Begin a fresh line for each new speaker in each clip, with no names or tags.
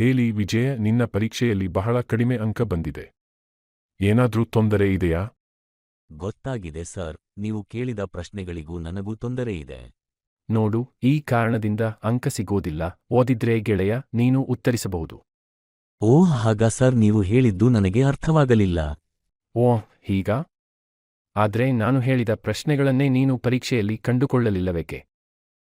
ಹೇಳಿ ವಿಜಯ, ನಿನ್ನ ಪರೀಕ್ಷೆಯಲ್ಲಿ ಬಹಳ ಕಡಿಮೆ ಅಂಕ ಬಂದಿದೆ. ಏನಾದ್ರೂ ತೊಂದರೆ ಇದೆಯಾ?
ಗೊತ್ತಾಗಿದೆ ಸರ್, ನೀವು ಕೇಳಿದ ಪ್ರಶ್ನೆಗಳಿಗೂ ನನಗೂ ತೊಂದರೆ ಇದೆ.
ನೋಡು, ಈ ಕಾರಣದಿಂದ ಅಂಕ ಸಿಗೋದಿಲ್ಲ. ಓದಿದ್ರೆ ಗೆಳೆಯ, ನೀನು ಉತ್ತರಿಸಬಹುದು.
ಓಹ್ ಹಾಗ ಸರ್, ನೀವು ಹೇಳಿದ್ದು ನನಗೆ ಅರ್ಥವಾಗಲಿಲ್ಲ.
ಓಹ್ ಹೀಗಾ? ಆದ್ರೆ ನಾನು ಹೇಳಿದ ಪ್ರಶ್ನೆಗಳನ್ನೇ ನೀನು ಪರೀಕ್ಷೆಯಲ್ಲಿ ಕಂಡುಕೊಳ್ಳಲಿಲ್ಲವೇಕೆ?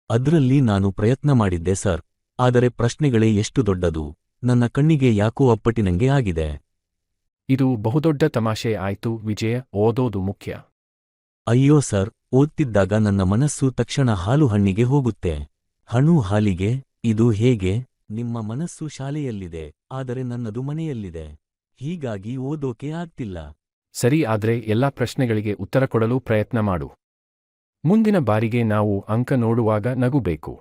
ಅದ್ರಲ್ಲಿ ನಾನು ಪ್ರಯತ್ನ ಮಾಡಿದ್ದೆ ಸರ್, ಆದರೆ ಪ್ರಶ್ನೆಗಳೇ ಎಷ್ಟು ದೊಡ್ಡದು, ನನ್ನ ಕಣ್ಣಿಗೆ ಯಾಕೋ ಅಪ್ಪಟಿನಂಗೆ ಆಗಿದೆ.
ಇದು ಬಹುದೊಡ್ಡ ತಮಾಷೆ ಆಯ್ತು ವಿಜಯ. ಓದೋದು ಮುಖ್ಯ.
ಅಯ್ಯೋ ಸರ್, ಓದ್ತಿದ್ದಾಗ ನನ್ನ ಮನಸ್ಸು ತಕ್ಷಣ ಹಾಲು ಹಣ್ಣಿಗೆ ಹೋಗುತ್ತೆ. ಹಣ್ಣು ಹಾಲಿಗೆ? ಇದು ಹೇಗೆ? ನಿಮ್ಮ ಮನಸ್ಸು ಶಾಲೆಯಲ್ಲಿದೆ, ಆದರೆ ನನ್ನದು ಮನೆಯಲ್ಲಿದೆ. ಹೀಗಾಗಿ ಓದೋಕೆ ಆಗ್ತಿಲ್ಲ.
ಸರಿ, ಆದ್ರೆ ಎಲ್ಲಾ ಪ್ರಶ್ನೆಗಳಿಗೆ ಉತ್ತರ ಕೊಡಲು ಪ್ರಯತ್ನ ಮಾಡು. ಮುಂದಿನ ಬಾರಿಗೆ ನಾವು ಅಂಕ ನೋಡುವಾಗ ನಗುಬೇಕು.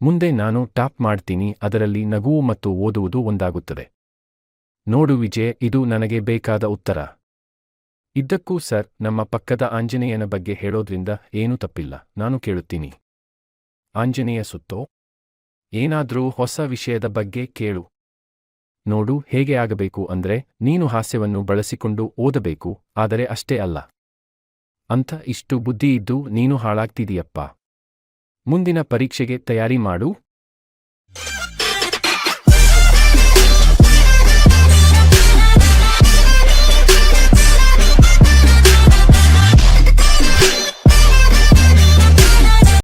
ಮುಂದೆ ನಾನು ಟಾಪ್ ಮಾಡ್ತೀನಿ, ಅದರಲ್ಲಿ ನಗುವು ಮತ್ತು ಓದುವುದು ಒಂದಾಗುತ್ತದೆ. ನೋಡು ವಿಜಯ್, ಇದು ನನಗೆ ಬೇಕಾದ ಉತ್ತರ. ಇದ್ದಕ್ಕೂ ಸರ್, ನಮ್ಮ ಪಕ್ಕದ ಆಂಜನೇಯನ ಬಗ್ಗೆ ಹೇಳೋದ್ರಿಂದ ಏನೂ ತಪ್ಪಿಲ್ಲ. ನಾನು ಕೇಳುತ್ತೀನಿ. ಆಂಜನೇಯ ಸುತ್ತೋ? ಏನಾದ್ರೂ ಹೊಸ ವಿಷಯದ ಬಗ್ಗೆ ಕೇಳು. ನೋಡು, ಹೇಗೆ ಆಗಬೇಕು ಅಂದ್ರೆ, ನೀನು ಹಾಸ್ಯವನ್ನು ಬಳಸಿಕೊಂಡು ಓದಬೇಕು, ಆದರೆ ಅಷ್ಟೇ ಅಲ್ಲ. ಅಂತ ಇಷ್ಟು ಬುದ್ಧಿ ಇದ್ದು ನೀನು ಹಾಳಾಗ್ತಿದೀಯಪ್ಪ. ಮುಂದಿನ ಪರೀಕ್ಷೆಗೆ ತಯಾರಿ ಮಾಡು.